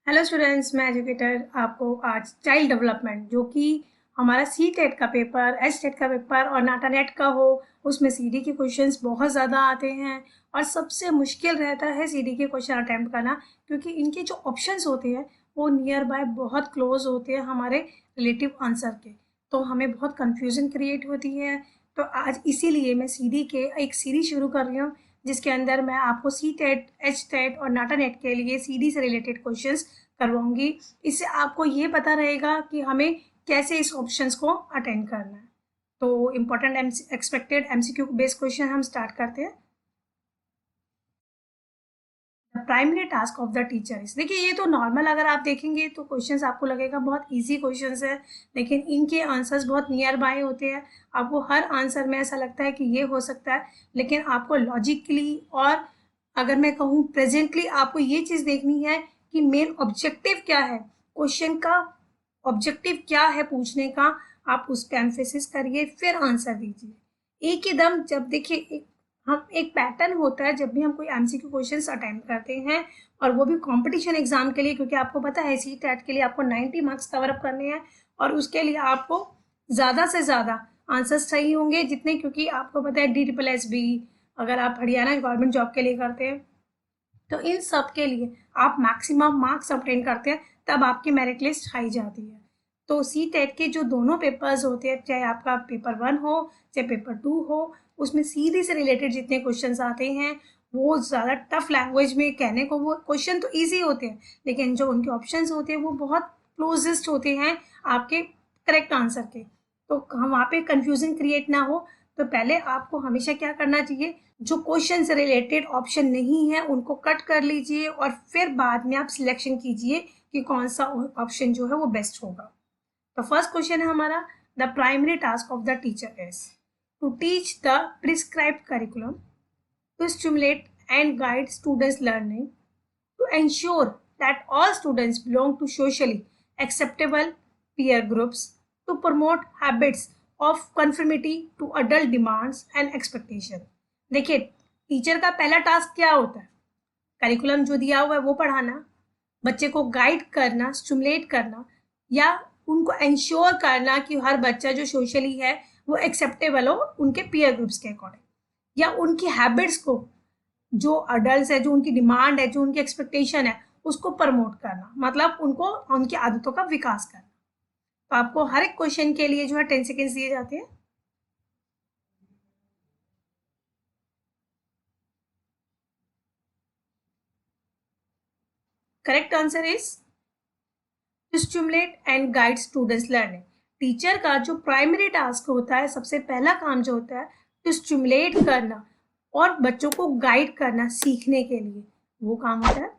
Hello students, मैं educator आपको आज चाइल्ड डेवलपमेंट जो कि हमारा सी टेट का पेपर, एच टेट का पेपर और नाटा नेट का हो, उसमें सीडी के क्वेश्चंस बहुत ज़्यादा आते हैं और सबसे मुश्किल रहता है सीडी के क्वेश्चन अटैम्प्ट करना, क्योंकि इनके जो ऑप्शंस होते हैं वो नियर बाय बहुत क्लोज होते हैं हमारे रिलेटिव आंसर के। तो हमें बहुत कन्फ्यूजन क्रिएट होती है। तो आज इसीलिए मैं सीडी के एक सीरीज शुरू कर रही हूँ, जिसके अंदर मैं आपको सी टेट, एच टेट और नाटा नेट के लिए सीडी से रिलेटेड क्वेश्चंस करवाऊंगी। इससे आपको ये पता रहेगा कि हमें कैसे इस ऑप्शंस को अटेंड करना है। तो important expected MCQ based question हम स्टार्ट करते हैं। Primary task of the teacher is, देखिए ये तो नॉर्मल अगर आप देखेंगे तो क्वेश्चंस आपको लगेगा बहुत इजी क्वेश्चंस है, लेकिन इनके आंसर्स बहुत नियर बाय होते हैं। आपको हर आंसर में ऐसा लगता है कि ये हो सकता है, लेकिन आपको लॉजिकली और अगर मैं कहूँ प्रेजेंटली आपको ये चीज़ देखनी है कि मेन ऑब्जेक्टिव क्या है, क्वेश्चन का ऑब्जेक्टिव क्या है पूछने का। आप उस पर एम्फेसिस करिए, फिर आंसर दीजिए एक ही दम। जब देखिए हम एक पैटर्न होता है जब भी हम कोई एमसीक्यू क्वेश्चंस अटेम्प्ट करते हैं, और वो भी कंपटीशन एग्जाम के लिए, क्योंकि आपको पता है सी टेट के लिए आपको 90 मार्क्स कवर अप करने हैं और उसके लिए आपको ज़्यादा से ज़्यादा आंसर्स सही होंगे जितने, क्योंकि आपको पता है DSSB अगर आप हरियाणा गवर्नमेंट जॉब के लिए करते हैं तो इन सब के लिए आप मैक्सिमम मार्क्स ऑब्टेन करते हैं, तब आपकी मेरिट लिस्ट हाई जाती है। तो सी टेट के जो दोनों पेपर्स होते हैं, चाहे आपका पेपर 1 हो चाहे पेपर 2 हो, उसमें सीधी से रिलेटेड जितने क्वेश्चंस आते हैं वो ज़्यादा टफ लैंग्वेज में कहने को, वो क्वेश्चन तो ईजी होते हैं लेकिन जो उनके ऑप्शंस होते हैं वो बहुत क्लोजेस्ट होते हैं आपके करेक्ट आंसर के। तो हम वहाँ पे कंफ्यूजन क्रिएट ना हो, तो पहले आपको हमेशा क्या करना चाहिए, जो क्वेश्चन से रिलेटेड ऑप्शन नहीं है उनको कट कर लीजिए और फिर बाद में आप सिलेक्शन कीजिए कि कौन सा ऑप्शन जो है वो बेस्ट होगा। तो फर्स्ट क्वेश्चन है हमारा, the primary task of the teacher is to teach the prescribed curriculum, to stimulate and guide students learning, to ensure that all students belong to socially acceptable peer groups, to promote habits of conformity to adult demands and expectation। देखिए teacher का पहला task क्या होता है, curriculum जो दिया हुआ है वो पढ़ाना, बच्चे को गाइड करना, स्टिमुलेट करना, या उनको इंश्योर करना कि हर बच्चा जो सोशली है वो एक्सेप्टेबल हो उनके पीयर ग्रुप्स के अकॉर्डिंग, या उनकी हैबिट्स को, जो अडल्ट है, जो उनकी डिमांड है, जो उनकी एक्सपेक्टेशन है उसको प्रमोट करना, मतलब उनको उनकी आदतों का विकास करना। तो आपको हर एक क्वेश्चन के लिए जो है 10 सेकेंड्स दिए जाते हैं। Correct answer is to stimulate and guide students learning. Teacher का जो प्राइमरी टास्क होता है, सबसे पहला काम जो होता है टू स्टिमुलेट करना और बच्चों को गाइड करना सीखने के लिए, वो काम होता है।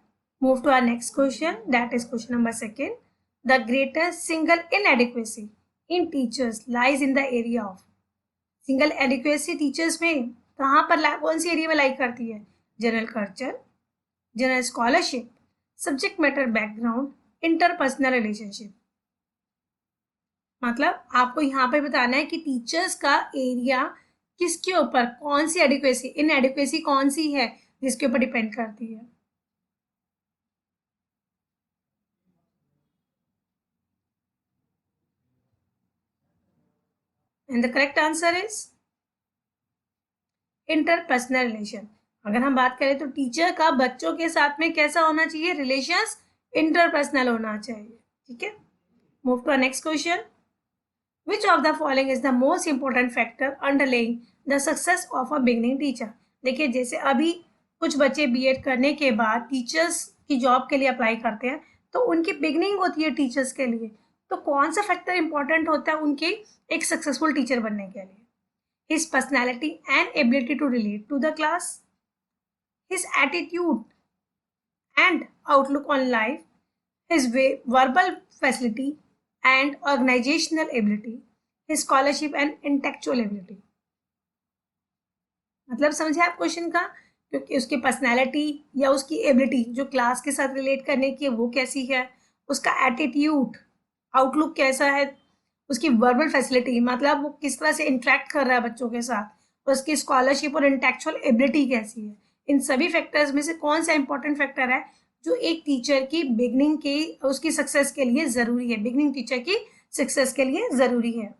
Move to our next question, that is question number second. The greatest single inadequacy in teachers lies in the area of. Single adequacy teachers में कहाँ पर, कौन सी एरिया में लाई करती है, general culture, general scholarship, subject matter background, interpersonal relationship. मतलब आपको यहाँ पे बताना है कि टीचर्स का एरिया किसके ऊपर, कौन सी एडिक्वेसी, इनएडिक्वेसी कौन सी है जिसके ऊपर डिपेंड करती है। And the correct answer is interpersonal relation. अगर हम बात करें तो टीचर का बच्चों के साथ में कैसा होना चाहिए, रिलेशंस इंटरपर्सनल होना चाहिए। ठीक है, move to next question. Which of the following is the most important factor underlying the success of a beginning teacher? देखिए जैसे अभी कुछ बच्चे बीएड करने के बाद टीचर्स की जॉब के लिए अप्लाई करते हैं, तो उनकी बिगनिंग होती है टीचर्स के लिए। तो कौन सा फैक्टर इंपॉर्टेंट होता है उनके एक सक्सेसफुल टीचर बनने के लिए? His personality and ability to relate to the class, his attitude and outlook on life, his verbal facility and organizational ability, his scholarship and intellectual ability। मतलब समझे आप क्वेश्चन का, क्योंकि उसकी पर्सनैलिटी या उसकी एबिलिटी जो क्लास के साथ रिलेट करने की है वो कैसी है, उसका एटीट्यूड, आउटलुक कैसा है, उसकी वर्बल फैसिलिटी मतलब वो किस तरह से इंटरेक्ट कर रहा है बच्चों के साथ, उसकी स्कॉलरशिप और इंटेलेक्चुअल एबिलिटी कैसी है। इन सभी फैक्टर्स में से कौन सा इंपॉर्टेंट फैक्टर है जो एक टीचर की बिगनिंग के उसकी सक्सेस के लिए जरूरी है, बिगनिंग टीचर की सक्सेस के लिए जरूरी है।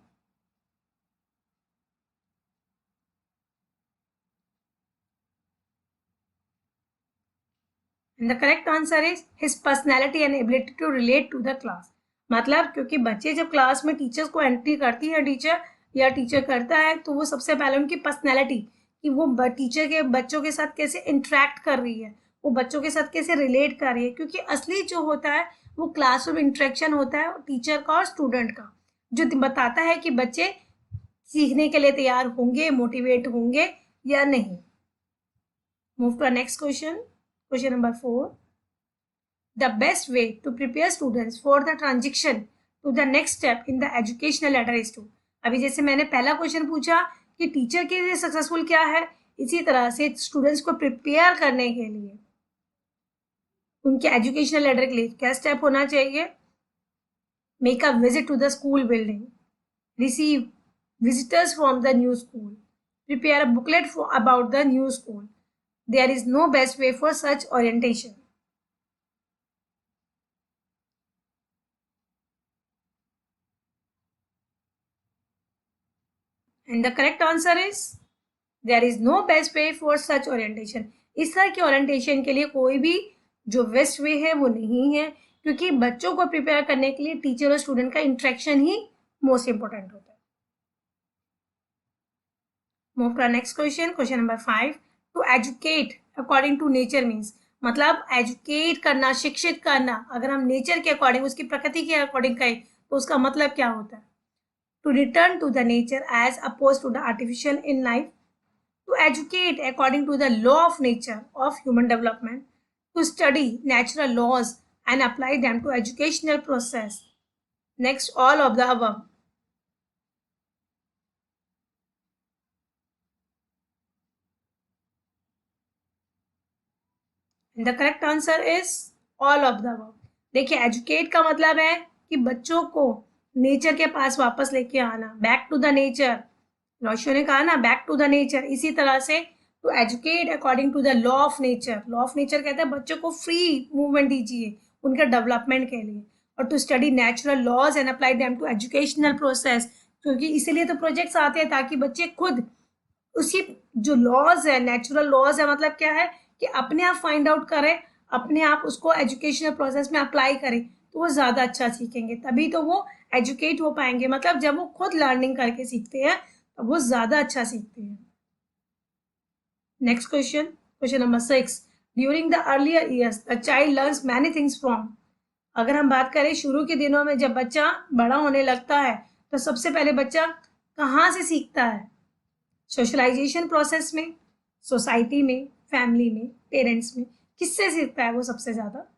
And the correct answer is his personality and ability to relate to the class। मतलब क्योंकि बच्चे जब क्लास में टीचर्स को एंट्री करती है टीचर या टीचर करता है, तो वो सबसे पहले उनकी पर्सनैलिटी कि वो टीचर के बच्चों के साथ कैसे इंटरेक्ट कर रही है, वो बच्चों के साथ कैसे रिलेट कर रही है, क्योंकि असली जो होता है वो क्लासरूम इंटरेक्शन होता है टीचर का और स्टूडेंट का, जो बताता है कि बच्चे सीखने के लिए तैयार होंगे, मोटिवेट होंगे या नहीं। Move to next question, question number 4। The best way to prepare students for the transition to the next step in the educational ladder is to। अभी जैसे मैंने पहला क्वेश्चन पूछा कि टीचर के लिए सक्सेसफुल क्या है, इसी तरह से स्टूडेंट्स को प्रिपेयर करने के लिए उनके एजुकेशनल लैडर के लिए क्या स्टेप होना चाहिए। Make a visit to the school building, receive visitors from the new school, prepare a booklet about the new school। There is no best way for such orientation। And the correct answer is there is no best way for such orientation। इस तरह के orientation के लिए कोई भी जो best way है वो नहीं है, क्योंकि बच्चों को प्रिपेयर करने के लिए टीचर और स्टूडेंट का इंटरेक्शन ही मोस्ट इंपोर्टेंट होता है। Move to next question, question number 5। To educate according to nature means, मतलब एजुकेट करना, शिक्षित करना अगर हम नेचर के अकॉर्डिंग, उसकी प्रकृति के अकॉर्डिंग कहें तो उसका मतलब क्या होता है। To return to the nature as oppose to the artificial in life, to educate according to the law of nature of human development, to study natural laws and apply them to educational process। Next, all of the above। And the correct answer is all of the above। देखिए educate का मतलब है कि बच्चों को nature के पास वापस लेके आना, बैक टू द नेचर। रोशियो ने कहा ना बैक टू द नेचर, इसी तरह से to educate according to the law of nature. Law of nature कहता है बच्चों को फ्री मूवमेंट दीजिए उनके डेवलपमेंट के लिए, और to study natural laws and apply them to educational process, क्योंकि इसीलिए तो प्रोजेक्ट्स आते हैं ताकि बच्चे खुद उसी जो लॉज है, नेचुरल लॉज है मतलब क्या है कि अपने आप फाइंड आउट करें, अपने आप उसको एजुकेशनल प्रोसेस में अप्लाई करें, तो वो ज़्यादा अच्छा सीखेंगे, तभी तो वो एजुकेट हो पाएंगे। मतलब जब वो खुद लर्निंग करके सीखते हैं तो वो ज़्यादा अच्छा सीखते हैं। Next question, question number 6। During the earlier years the child learns many things from. अगर हम बात करें शुरू के दिनों में जब बच्चा बड़ा होने लगता है तो सबसे पहले बच्चा कहाँ से सीखता है। सोशलाइजेशन प्रोसेस में, सोसाइटी में, फैमिली में, पेरेंट्स में, किससे सीखता है वो सबसे ज़्यादा।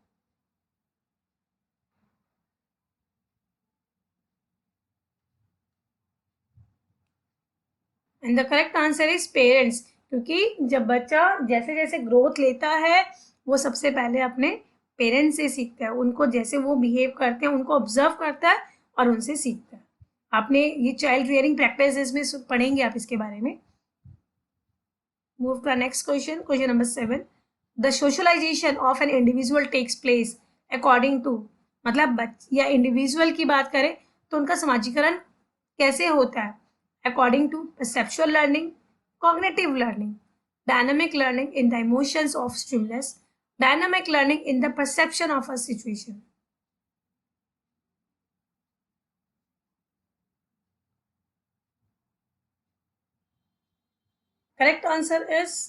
And the correct answer is parents, क्योंकि जब बच्चा जैसे जैसे ग्रोथ लेता है वो सबसे पहले अपने पेरेंट्स से सीखता है, उनको जैसे वो बिहेव करते हैं उनको ऑब्जर्व करता है और उनसे सीखता है। आपने ये चाइल्ड रियरिंग प्रैक्टिसेस में पढ़ेंगे आप इसके बारे में। Move to next question, question number 7। The socialization of an individual takes place according to, मतलब या इंडिविजुअल की बात करें तो उनका समाजीकरण कैसे होता है। According to perceptual learning, cognitive learning, dynamic learning in the emotions of stimulus, dynamic learning in the perception of a situation। Correct answer is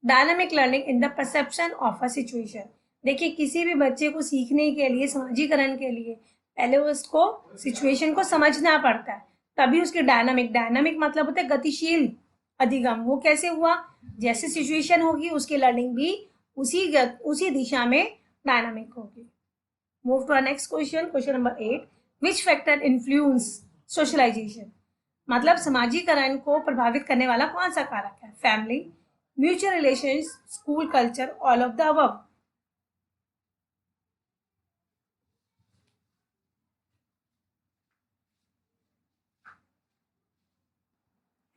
dynamic learning in the perception of a situation। देखिए किसी भी बच्चे को सीखने के लिए, समाजीकरण के लिए पहले उसको सिचुएशन को समझना पड़ता है, तभी उसके डायनामिक मतलब होता है गतिशील अधिगम। वो कैसे हुआ, जैसे सिचुएशन होगी उसकी लर्निंग भी उसी दिशा में डायनामिक होगी। Move to next question, question number 8। Which factor influence socialization, मतलब समाजीकरण को प्रभावित करने वाला कौन सा कारक है। Family, mutual relations, school culture, all of the above.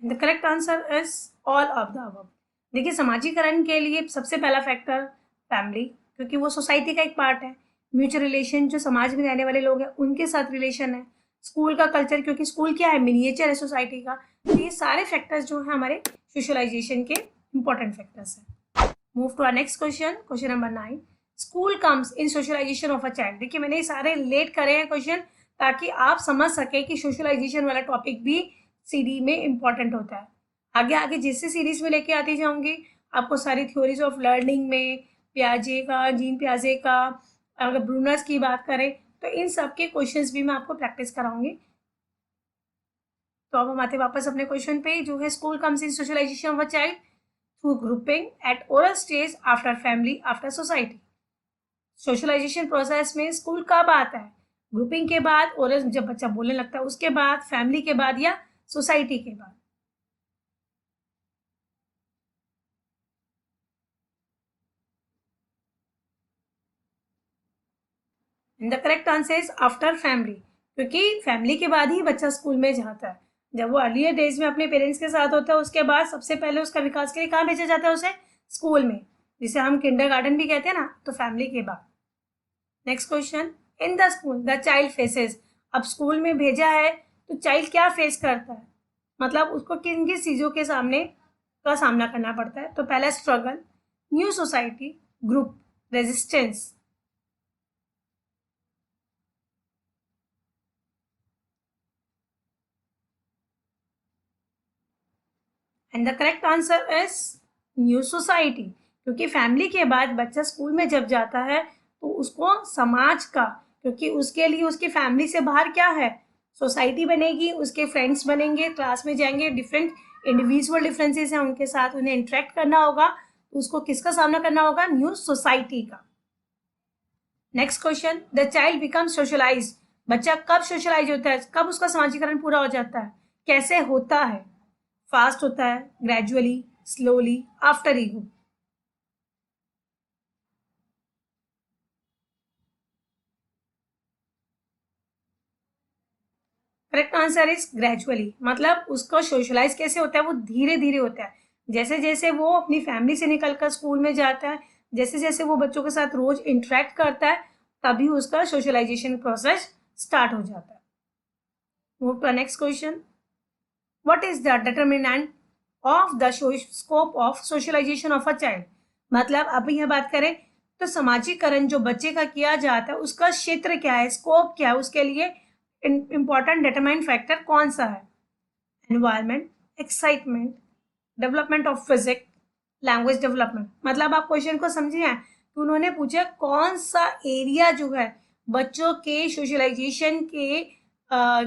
The correct answer is all of the above. देखिए समाजीकरण के लिए सबसे पहला फैक्टर फैमिली, क्योंकि वो सोसाइटी का एक पार्ट है। म्यूचुअल रिलेशन जो समाज में रहने वाले लोग हैं उनके साथ रिलेशन है। स्कूल का कल्चर, क्योंकि स्कूल क्या है, मिनिएचर है सोसाइटी का। तो ये सारे फैक्टर्स जो है हमारे सोशलाइजेशन के इंपॉर्टेंट फैक्टर्स हैं। Move to our next question, question number 9। School comes in socialization of a child. देखिए मैंने ये सारे रिलेट करे हैं क्वेश्चन ताकि आप समझ सके कि सोशलाइजेशन वाला टॉपिक भी सीडी में इंपॉर्टेंट होता है। आगे आगे जैसे सीरीज में लेके आती जाऊंगी आपको सारी थ्योरीज ऑफ लर्निंग में, पियाजे का, जीन पियाजे का, अगर ब्रूनर्स की बात करें तो इन सब के क्वेश्चंस भी मैं आपको प्रैक्टिस कराऊंगी। तो अब हम आते वापस अपने क्वेश्चन पे, जो है school comes in socialization of a child through grouping at oral stage after family after society. Socialization process में स्कूल कब आता है? ग्रुपिंग के बाद, ओरल जब बच्चा बोलने लगता है उसके बाद, फैमिली के बाद या सोसाइटी के बाद। The correct answer is after family, क्योंकि फैमिली के बाद ही बच्चा स्कूल में जाता है। जब वो अर्लियर डेज में अपने पेरेंट्स के साथ होता है उसके बाद सबसे पहले उसका विकास के लिए कहाँ भेजा जाता है? उसे स्कूल में, जिसे हम किंडरगार्टन भी कहते हैं ना, तो फैमिली के बाद। Next question, in the school the child faces. अब स्कूल में भेजा है तो चाइल्ड क्या फेस करता है, मतलब उसको किन किन चीज़ों के सामने का सामना करना पड़ता है? तो पहला struggle, new society, group, resistance. And the correct answer is new society, क्योंकि फैमिली के बाद बच्चा स्कूल में जब जाता है तो उसको समाज का, क्योंकि उसके लिए उसकी फैमिली से बाहर क्या है, सोसाइटी बनेगी, उसके फ्रेंड्स बनेंगे, क्लास में जाएंगे, डिफरेंट इंडिविजुअल डिफरेंसेस हैं उनके साथ उन्हें इंटरेक्ट करना होगा, तो उसको किसका सामना करना होगा? न्यू सोसाइटी का। Next question, the child become socialize. बच्चा कब सोशलाइज होता है, कब उसका समाजीकरण पूरा हो जाता है, कैसे होता है? फास्ट होता है, gradually, slowly, after ego. Correct answer is gradually, मतलब उसको सोशलाइज कैसे होता है? वो धीरे धीरे होता है। जैसे जैसे वो अपनी फैमिली से निकलकर स्कूल में जाता है, जैसे जैसे वो बच्चों के साथ रोज इंटरेक्ट करता है, तभी उसका सोशलाइजेशन प्रोसेस स्टार्ट हो जाता है। Move to next question, what is the determinant of the scope of socialization of a child. मतलब अभी यह बात करें तो समाजीकरण जो बच्चे का किया जाता है उसका क्षेत्र क्या है, स्कोप क्या है, उसके लिए इंपॉर्टेंट डिटरमाइन फैक्टर कौन सा है? Environment, excitement, development of physics, language development. मतलब आप क्वेश्चन को समझे हैं कि उन्होंने पूछा कौन सा एरिया जो है बच्चों के सोशलाइजेशन के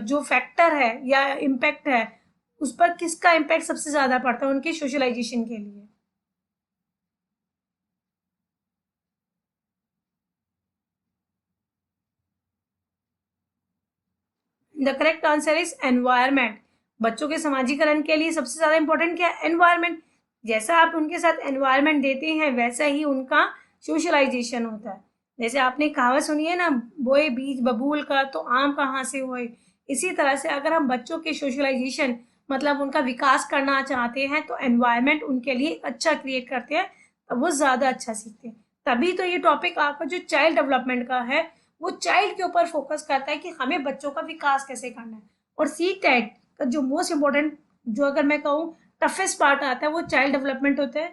जो फैक्टर है या इम्पैक्ट है उस पर किसका इम्पैक्ट सबसे ज्यादा पड़ता है उनके सोशलाइजेशन के लिए। The correct answer is environment. बच्चों के समाजीकरण के लिए सबसे ज्यादा इंपॉर्टेंट क्या है? एनवायरमेंट। जैसा आप उनके साथ एनवायरमेंट देते हैं वैसा ही उनका सोशलाइजेशन होता है। जैसे आपने कहावत सुनी है ना, बोए बीज बबूल का तो आम कहाँ से होए। इसी तरह से अगर हम बच्चों के सोशलाइजेशन मतलब उनका विकास करना चाहते हैं तो एनवायरमेंट उनके लिए अच्छा क्रिएट करते हैं, तब वो ज्यादा अच्छा सीखते हैं। तभी तो ये टॉपिक आपका जो चाइल्ड डेवलपमेंट का है वो चाइल्ड के ऊपर फोकस करता है कि हमें बच्चों का विकास कैसे करना है। और सी टेट का जो मोस्ट इम्पोर्टेंट, जो अगर मैं कहूँ टफेस्ट पार्ट आता है, वो चाइल्ड डेवलपमेंट होता है,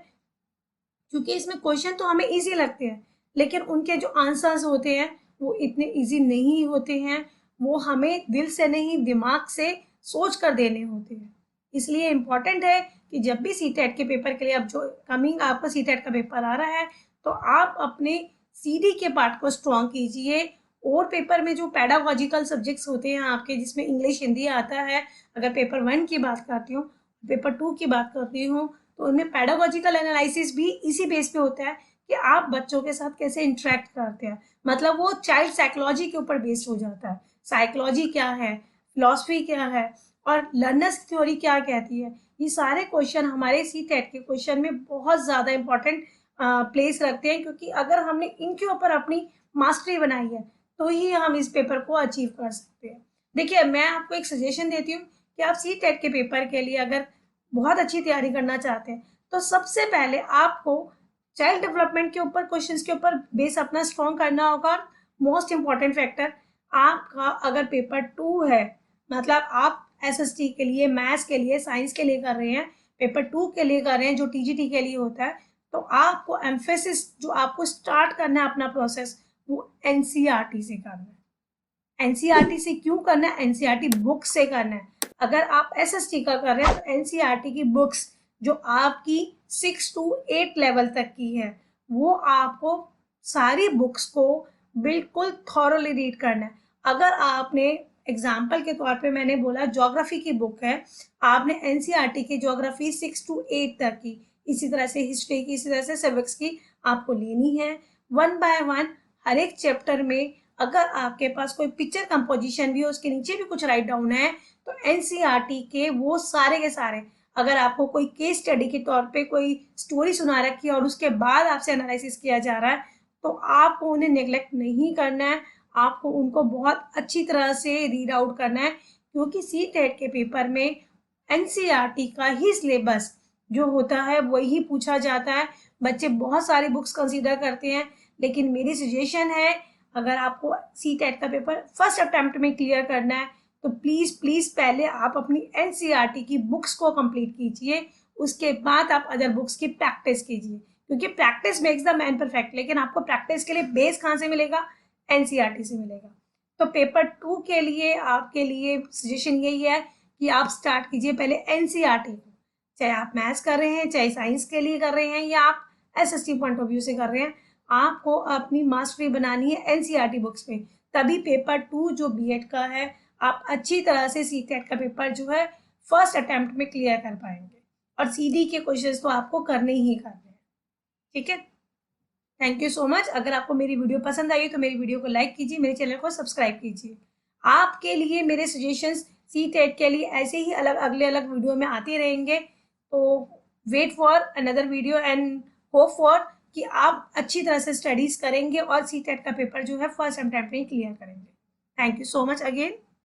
क्योंकि इसमें क्वेश्चन तो हमें इजी लगते हैं लेकिन उनके जो आंसर्स होते हैं वो इतने इजी नहीं होते हैं। वो हमें दिल से नहीं दिमाग से सोच कर देने होते हैं। इसलिए इम्पॉर्टेंट है कि जब भी सी टेट के पेपर के लिए, अब जो कमिंग आपका सी टेट का पेपर आ रहा है, तो आप अपने सीडी के पार्ट को स्ट्रॉन्ग कीजिए। और पेपर में जो पैडागॉजिकल सब्जेक्ट्स होते हैं आपके, जिसमें इंग्लिश हिंदी आता है, अगर पेपर 1 की बात करती हूँ, पेपर 2 की बात करती हूँ, तो उनमें पैडागॉजिकल एनालिसिस भी इसी बेस पे होता है कि आप बच्चों के साथ कैसे इंटरेक्ट करते हैं। मतलब वो चाइल्ड साइकोलॉजी के ऊपर बेस्ड हो जाता है। साइकोलॉजी क्या है, फिलॉसफी क्या है, और लर्नर्स थ्योरी क्या कहती है। ये सारे क्वेश्चन हमारे सी टेट के क्वेश्चन में बहुत ज़्यादा इंपॉर्टेंट प्लेस रखते हैं, क्योंकि अगर हमने इनके ऊपर अपनी मास्टरी बनाई है तो ही हम इस पेपर को अचीव कर सकते हैं। देखिए मैं आपको एक सजेशन देती हूँ कि आप सी टेट के पेपर के लिए अगर बहुत अच्छी तैयारी करना चाहते हैं तो सबसे पहले आपको चाइल्ड डेवलपमेंट के ऊपर, क्वेश्चंस के ऊपर बेस अपना स्ट्रॉन्ग करना होगा। मोस्ट इंपॉर्टेंट फैक्टर, आपका अगर पेपर 2 है, मतलब आप एसएसटी के लिए, मैथ्स के लिए, साइंस के लिए कर रहे हैं, पेपर 2 के लिए कर रहे हैं जो टीजीटी के लिए होता है, तो आपको एम्फेसिस जो आपको स्टार्ट करना है अपना प्रोसेस, वो एनसीईआरटी से करना है। एनसीईआरटी से क्यों करना है? एनसीईआरटी बुक से करना है। अगर आप एसएसटी का कर रहे हैं तो एनसीईआरटी की बुक्स जो आपकी 6 to 8 लेवल तक की है, वो आपको सारी बुक्स को बिल्कुल थॉरोली रीड करना है। अगर आपने एग्जाम्पल के तौर पे मैंने बोला ज्योग्राफी की बुक है, आपने एनसीईआरटी की ज्योग्राफी 6 to 8 तक की, इसी तरह से हिस्ट्री की, इसी तरह से सिविक्स की आपको लेनी है। 1 by 1 हर एक चैप्टर में अगर आपके पास कोई पिक्चर कंपोजिशन भी हो, उसके नीचे भी कुछ राइट डाउन है, तो एनसीईआरटी के वो सारे के सारे, अगर आपको कोई केस स्टडी के तौर पे कोई स्टोरी सुना रखी है और उसके बाद आपसे एनालिसिस किया जा रहा है, तो आपको उन्हें नेग्लेक्ट नहीं करना है, आपको उनको बहुत अच्छी तरह से रीड आउट करना है, क्योंकि सीटेट के पेपर में एनसीईआरटी का ही सिलेबस जो होता है वही पूछा जाता है। बच्चे बहुत सारी बुक्स कंसीडर करते हैं, लेकिन मेरी सजेशन है, अगर आपको सीटेट का पेपर फर्स्ट अटेम्प्ट में क्लियर करना है तो प्लीज प्लीज पहले आप अपनी एनसीईआरटी की बुक्स को कंप्लीट कीजिए, उसके बाद आप अदर बुक्स की प्रैक्टिस कीजिए, क्योंकि practice makes the man perfect. लेकिन आपको प्रैक्टिस के लिए बेस कहाँ से मिलेगा? एनसीईआरटी से मिलेगा। तो पेपर 2 के लिए आपके लिए सजेशन यही है कि आप स्टार्ट कीजिए पहले एनसीईआरटी को, चाहे आप मैथ्स कर रहे हैं, चाहे साइंस के लिए कर रहे हैं, या आप एसएसटी पॉइंट ऑफ व्यू से कर रहे हैं, आपको अपनी मास्टरी बनानी है एनसीईआरटी बुक्स पे। तभी पेपर 2 जो बीएड का है, आप अच्छी तरह से सीटेट का पेपर जो है फर्स्ट अटेम्प्ट में क्लियर कर पाएंगे, और सीडी के क्वेश्चंस तो आपको करने ही करने हैं। ठीक है, थैंक यू सो मच। अगर आपको मेरी वीडियो पसंद आई तो मेरी वीडियो को लाइक कीजिए, मेरे चैनल को सब्सक्राइब कीजिए। आपके लिए मेरे सजेशंस सीटेट के लिए ऐसे ही अगले अलग वीडियो में आते रहेंगे, तो wait for another video and hope for कि आप अच्छी तरह से स्टडीज करेंगे और सीटेट का पेपर जो है फर्स्ट अटेम्प्ट में क्लियर करेंगे। Thank you so much again.